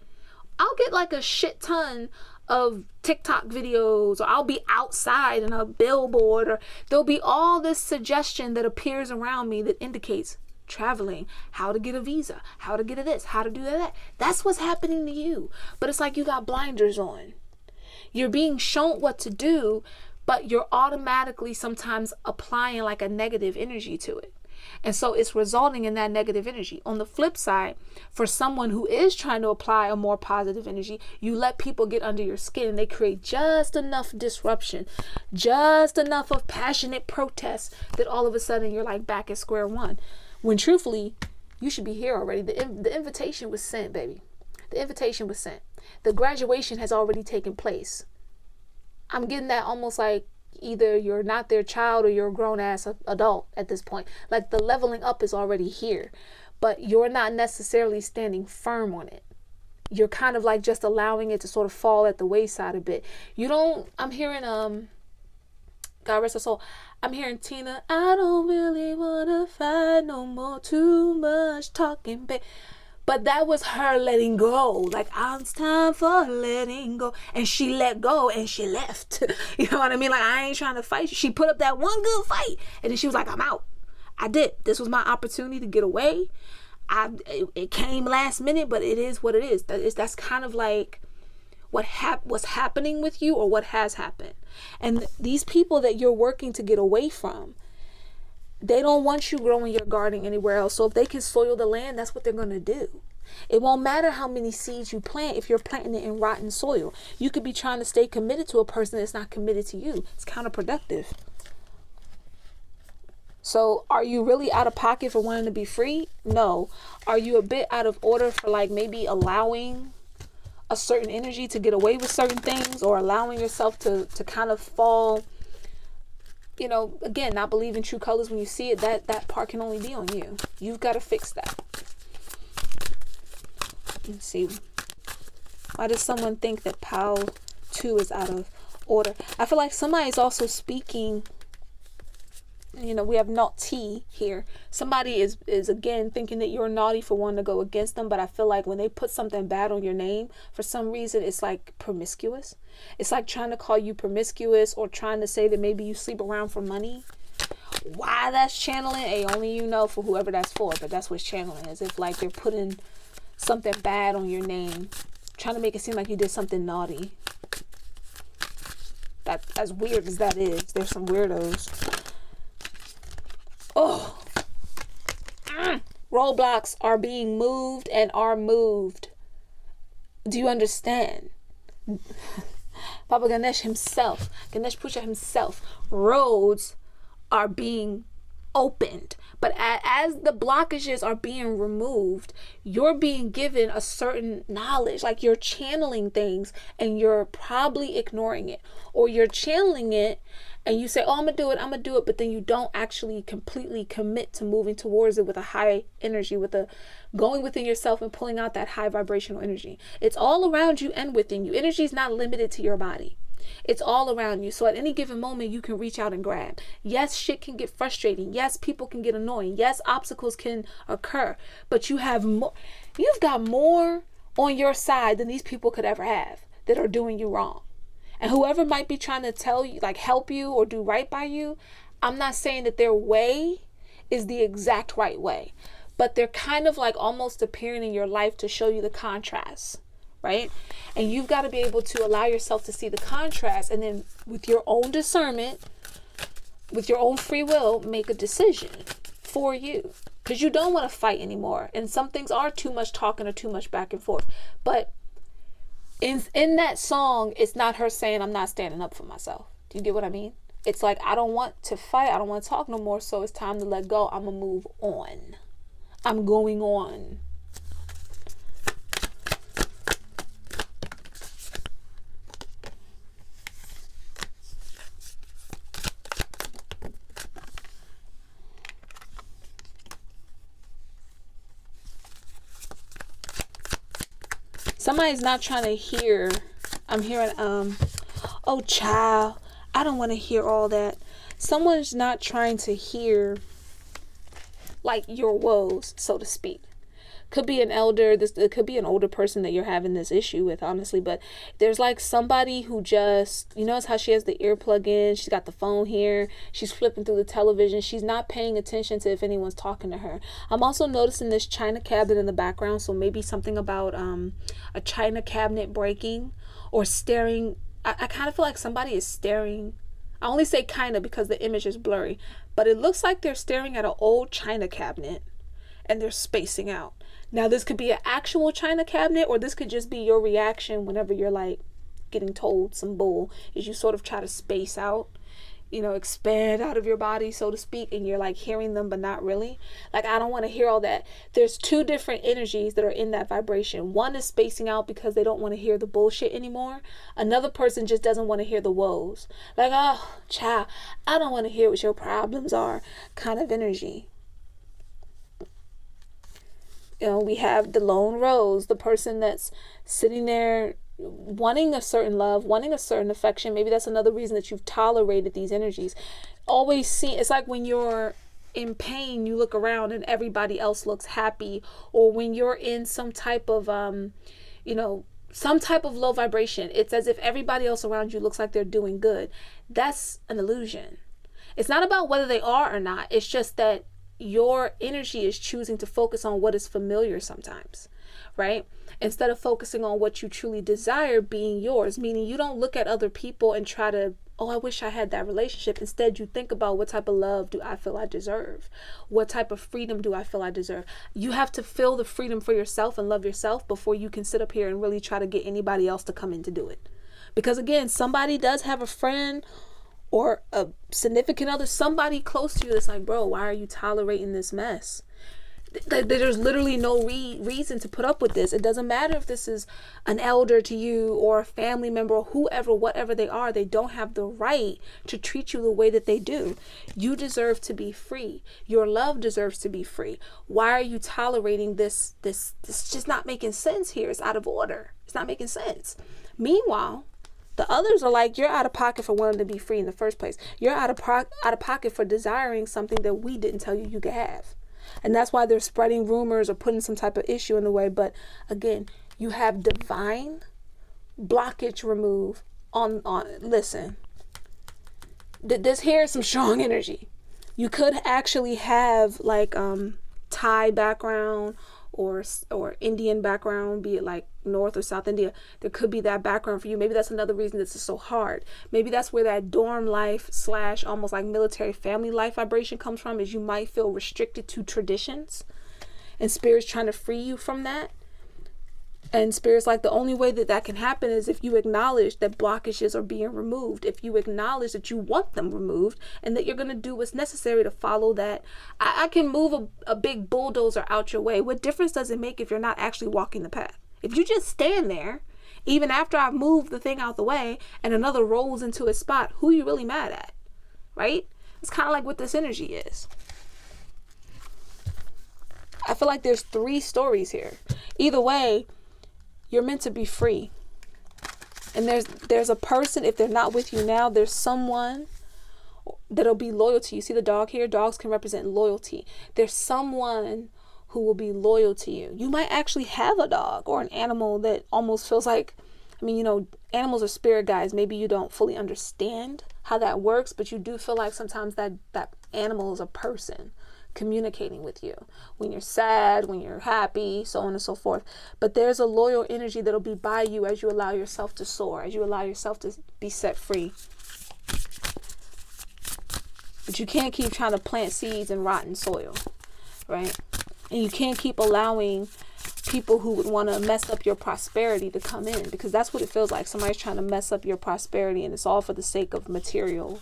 I'll get like a shit ton of TikTok videos, or I'll be outside in a billboard, or there'll be all this suggestion that appears around me that indicates traveling, how to get a visa, how to get a this, how to do that. That's what's happening to you. But it's like you got blinders on. You're being shown what to do, but you're automatically sometimes applying like a negative energy to it. And so it's resulting in that negative energy. On the flip side, for someone who is trying to apply a more positive energy, you let people get under your skin and they create just enough disruption, just enough of passionate protest that all of a sudden you're like back at square one. When truthfully, you should be here already. The invitation was sent, baby. The invitation was sent. The graduation has already taken place. I'm getting that almost like either you're not their child or you're a grown-ass adult at this point. Like the leveling up is already here, but you're not necessarily standing firm on it. You're kind of like just allowing it to sort of fall at the wayside a bit. I'm hearing God rest her soul. I'm hearing Tina, I don't really want to fight no more, too much talking, babe. But that was her letting go. Like, it's time for letting go. And she let go and she left. You know what I mean? Like, I ain't trying to fight. She put up that one good fight. And then she was like, I'm out. I did. This was my opportunity to get away. It came last minute, but it is what it is. That's kind of like what's happening with you, or what has happened. And these people that you're working to get away from, they don't want you growing your garden anywhere else. So if they can soil the land, that's what they're going to do. It won't matter how many seeds you plant if you're planting it in rotten soil. You could be trying to stay committed to a person that's not committed to you. It's counterproductive. So are you really out of pocket for wanting to be free? No. Are you a bit out of order for like maybe allowing a certain energy to get away with certain things, or allowing yourself to kind of fall, you know, again, not believe in true colors when you see it? That part can only be on you. You've got to fix that. Let's see. Why does someone think that Pal 2 is out of order? I feel like somebody's also speaking, you know, we have not T here. Somebody is again thinking that you're naughty for wanting to go against them. But I feel like when they put something bad on your name, for some reason, it's like promiscuous. It's like trying to call you promiscuous, or trying to say that maybe you sleep around for money. Why that's channeling, only you know, for whoever that's for. But that's what channeling is. If like they're putting something bad on your name, trying to make it seem like you did something naughty. That, as weird as that is, there's some weirdos. Oh, roadblocks are being moved and are moved. Do you understand? Baba Ganesh himself, Ganesh Puja himself, roads are being opened. But as the blockages are being removed, you're being given a certain knowledge. Like you're channeling things and you're probably ignoring it, or you're channeling it and you say, oh, I'm gonna do it, but then you don't actually completely commit to moving towards it with a high energy, with a going within yourself and pulling out that high vibrational energy. It's all around you and within you. Energy is not limited to your body. It's all around you. So at any given moment, you can reach out and grab. Yes, shit can get frustrating. Yes, people can get annoying. Yes, obstacles can occur. But you have more. You've got more on your side than these people could ever have that are doing you wrong. And whoever might be trying to tell you, like help you or do right by you, I'm not saying that their way is the exact right way. But they're kind of like almost appearing in your life to show you the contrast. Right? And you've got to be able to allow yourself to see the contrast, and then with your own discernment, with your own free will, make a decision for you, because you don't want to fight anymore. And some things are too much talking or too much back and forth. But in that song, it's not her saying, I'm not standing up for myself. Do you get what I mean? It's like, I don't want to fight. I don't want to talk no more. So it's time to let go. I'm going to move on. I'm going on. Somebody's not trying to hear. I'm hearing, oh child, I don't want to hear all that. Someone's not trying to hear like your woes, so to speak. Could be an elder, it could be an older person that you're having this issue with, honestly, but there's like somebody who just, you notice how she has the earplug in, she's got the phone here, she's flipping through the television, she's not paying attention to if anyone's talking to her. I'm also noticing this china cabinet in the background, so maybe something about a china cabinet breaking or staring. I kind of feel like somebody is staring. I only say kind of because the image is blurry, but it looks like they're staring at an old china cabinet and they're spacing out. Now, this could be an actual china cabinet, or this could just be your reaction whenever you're like getting told some bull, is you sort of try to space out, you know, expand out of your body, so to speak, and you're like hearing them, but not really. Like, I don't want to hear all that. There's two different energies that are in that vibration. One is spacing out because they don't want to hear the bullshit anymore. Another person just doesn't want to hear the woes. Like, oh, child, I don't want to hear what your problems are, kind of energy. You know, we have the lone rose, the person that's sitting there wanting a certain love, wanting a certain affection. Maybe that's another reason that you've tolerated these energies. Always see, it's like when you're in pain, you look around and everybody else looks happy, or when you're in some type of some type of low vibration, it's as if everybody else around you looks like they're doing good. That's an illusion. It's not about whether they are or not. It's just that your energy is choosing to focus on what is familiar sometimes, right? Instead of focusing on what you truly desire being yours, meaning you don't look at other people and try to, oh, I wish I had that relationship. Instead, you think about, what type of love do I feel I deserve? What type of freedom do I feel I deserve? You have to feel the freedom for yourself and love yourself before you can sit up here and really try to get anybody else to come in to do it. Because again, somebody does have a friend or a significant other, somebody close to you that's like, bro, why are you tolerating this mess? There's literally no reason to put up with this. It doesn't matter if this is an elder to you or a family member or whoever, whatever they are. They don't have the right to treat you the way that they do. You deserve to be free. Your love deserves to be free. Why are you tolerating this? This just not making sense here. It's out of order. It's not making sense. Meanwhile, the others are like, you're out of pocket for wanting to be free in the first place. You're out of pocket for desiring something that we didn't tell you you could have. And that's why they're spreading rumors or putting some type of issue in the way. But again, you have divine blockage removed on listen. This here is some strong energy. You could actually have like Thai background or Indian background, be it like North or South India. There could be that background for you. Maybe that's another reason this is so hard. Maybe that's where that dorm life / almost like military family life vibration comes from, is you might feel restricted to traditions, and Spirit's trying to free you from that. And Spirit's like, the only way that can happen is if you acknowledge that blockages are being removed, if you acknowledge that you want them removed, and that you're going to do what's necessary to follow that. I can move a big bulldozer out your way. What difference does it make if you're not actually walking the path? If you just stand there, even after I've moved the thing out the way and another rolls into its spot, who are you really mad at? Right? It's kind of like what this energy is. I feel like there's 3 stories here. Either way, you're meant to be free. And there's a person, if they're not with you now, there's someone that'll be loyal to you. See the dog here? Dogs can represent loyalty. There's someone who will be loyal to you. You might actually have a dog or an animal that almost feels like, animals are spirit guides. Maybe you don't fully understand how that works, but you do feel like sometimes that animal is a person communicating with you when you're sad, when you're happy, so on and so forth. But there's a loyal energy that'll be by you as you allow yourself to soar, as you allow yourself to be set free. But you can't keep trying to plant seeds in rotten soil, right? And you can't keep allowing people who would want to mess up your prosperity to come in, because that's what it feels like. Somebody's trying to mess up your prosperity, and it's all for the sake of material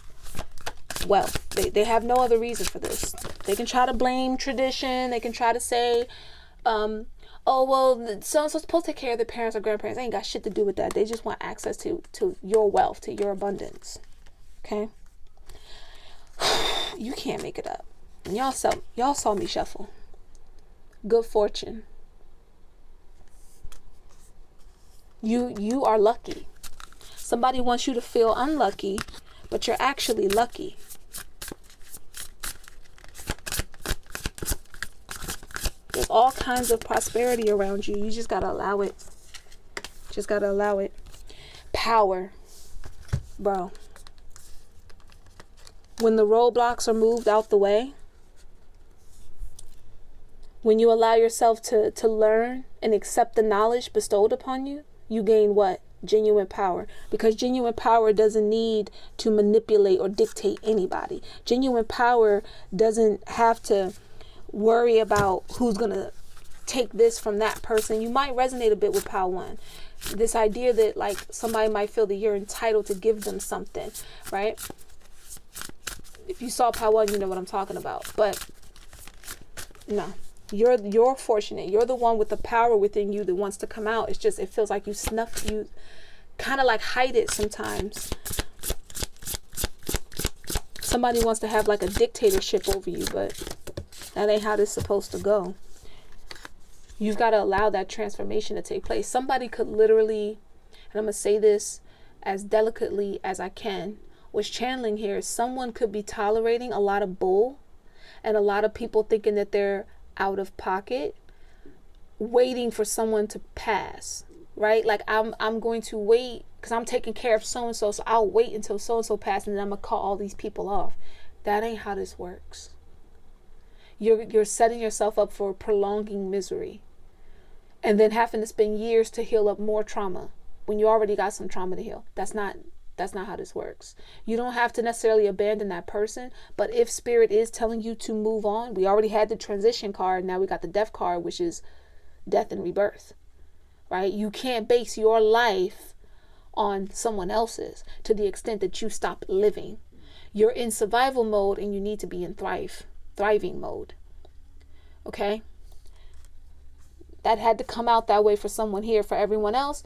wealth. They have no other reason for this. They can try to blame tradition. They can try to say, oh, well, so-and-so's supposed to take care of their parents or grandparents. They ain't got shit to do with that. They just want access to your wealth, to your abundance. Okay? You can't make it up. And y'all saw me shuffle. Good fortune. You are lucky. Somebody wants you to feel unlucky, but you're actually lucky. There's all kinds of prosperity around you. You just gotta allow it. Just gotta allow it. Power. Bro. When the roadblocks are moved out the way, when you allow yourself to learn and accept the knowledge bestowed upon you, you gain what? Genuine power. Because genuine power doesn't need to manipulate or dictate anybody. Genuine power doesn't have to worry about who's going to take this from that person. You might resonate a bit with Power 1. This idea that like somebody might feel that you're entitled to give them something, right? If you saw Power 1, you know what I'm talking about. But no. You're fortunate. You're the one with the power within you that wants to come out. It's just, it feels like you kind of like hide it sometimes. Somebody wants to have like a dictatorship over you, but that ain't how this is supposed to go. You've got to allow that transformation to take place. Somebody could literally, and I'm going to say this as delicately as I can, what's channeling here is someone could be tolerating a lot of bull and a lot of people thinking that they're out of pocket, waiting for someone to pass, right? Like I'm going to wait because I'm taking care of so-and-so, so I'll wait until so-and-so passes and then I'm going to cut all these people off. That ain't how this works. You're setting yourself up for prolonging misery and then having to spend years to heal up more trauma when you already got some trauma to heal. That's not how this works. You don't have to necessarily abandon that person, but if spirit is telling you to move on, we already had the transition card, now we got the death card, which is death and rebirth, right? You can't base your life on someone else's to the extent that you stop living. You're in survival mode and you need to be in thriving mode. Okay? That had to come out that way for someone here. For everyone else,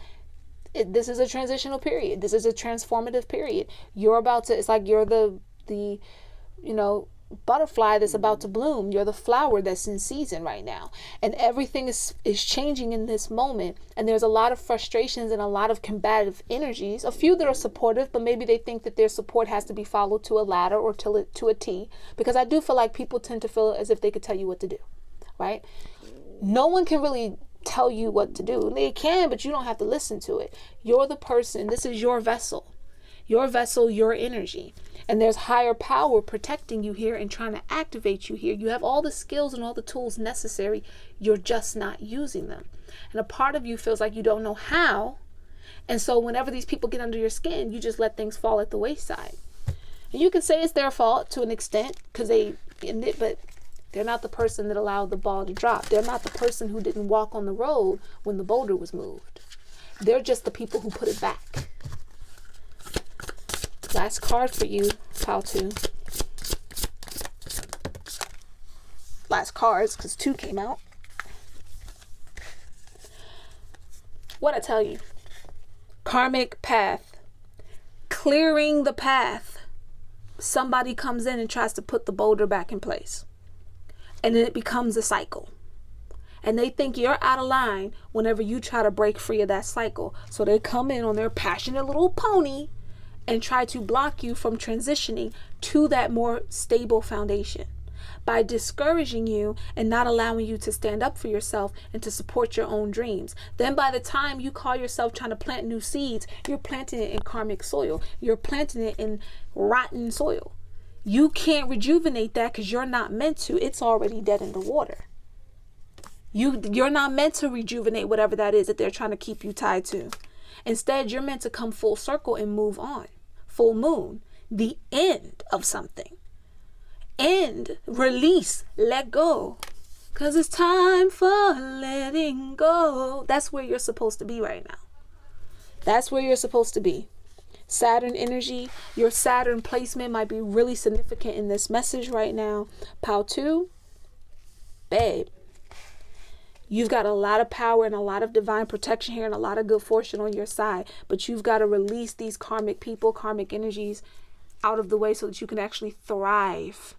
this is a transitional period. This is a transformative period. You're about to, it's like you're the butterfly that's about to bloom. You're the flower that's in season right now. And everything is changing in this moment. And there's a lot of frustrations and a lot of combative energies. A few that are supportive, but maybe they think that their support has to be followed to a ladder or to a T. Because I do feel like people tend to feel as if they could tell you what to do, right? No one can really tell you what to do. They can, but you don't have to listen to it. You're the person. This is your vessel. Your vessel, your energy. And there's higher power protecting you here and trying to activate you here. You have all the skills and all the tools necessary. You're just not using them. And a part of you feels like you don't know how. And so whenever these people get under your skin, you just let things fall at the wayside. And you can say it's their fault to an extent because but they're not the person that allowed the ball to drop. They're not the person who didn't walk on the road when the boulder was moved. They're just the people who put it back. Last card for you, pile 2. Last cards, because 2 came out. What I tell you? Karmic path. Clearing the path. Somebody comes in and tries to put the boulder back in place. And then it becomes a cycle. And they think you're out of line whenever you try to break free of that cycle. So they come in on their passionate little pony and try to block you from transitioning to that more stable foundation by discouraging you and not allowing you to stand up for yourself and to support your own dreams. Then by the time you call yourself trying to plant new seeds, you're planting it in karmic soil. You're planting it in rotten soil. You can't rejuvenate that because you're not meant to. It's already dead in the water. You're not meant to rejuvenate whatever that is that they're trying to keep you tied to. Instead, you're meant to come full circle and move on. Full moon, the end of something. End, release, let go. Because it's time for letting go. That's where you're supposed to be right now. That's where you're supposed to be. Saturn energy, your Saturn placement might be really significant in this message right now. Pile 2, babe. You've got a lot of power and a lot of divine protection here and a lot of good fortune on your side. But you've got to release these karmic people, karmic energies out of the way so that you can actually thrive.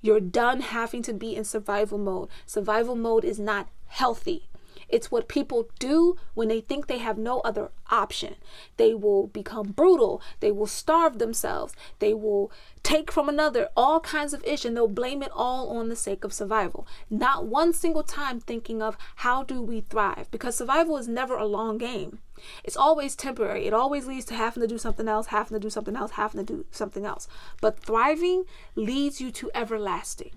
You're done having to be in survival mode. Survival mode is not healthy. It's what people do when they think they have no other option. They will become brutal. They will starve themselves. They will take from another, all kinds of issues, and they'll blame it all on the sake of survival. Not one single time thinking of how do we thrive, because survival is never a long game. It's always temporary. It always leads to having to do something else, having to do something else, having to do something else. But thriving leads you to everlasting.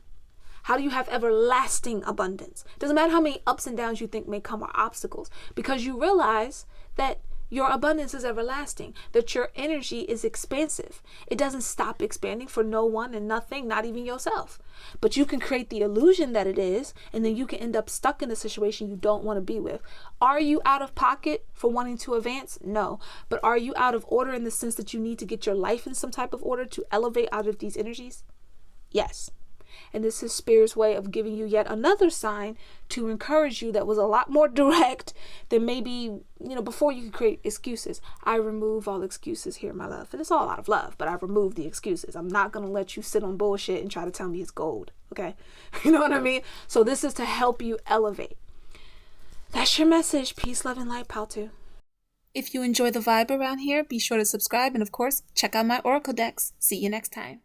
How do you have everlasting abundance? Doesn't matter how many ups and downs you think may come or obstacles, because you realize that your abundance is everlasting, that your energy is expansive. It doesn't stop expanding for no one and nothing, not even yourself. But you can create the illusion that it is, and then you can end up stuck in a situation you don't want to be with. Are you out of pocket for wanting to advance? No. But are you out of order in the sense that you need to get your life in some type of order to elevate out of these energies? Yes. And this is Spirit's way of giving you yet another sign to encourage you that was a lot more direct than maybe, before you could create excuses. I remove all excuses here, my love. And it's all out of love, but I remove the excuses. I'm not going to let you sit on bullshit and try to tell me it's gold. Okay? You know what I mean? So this is to help you elevate. That's your message. Peace, love, and light, pal 2. If you enjoy the vibe around here, be sure to subscribe and, of course, check out my Oracle decks. See you next time.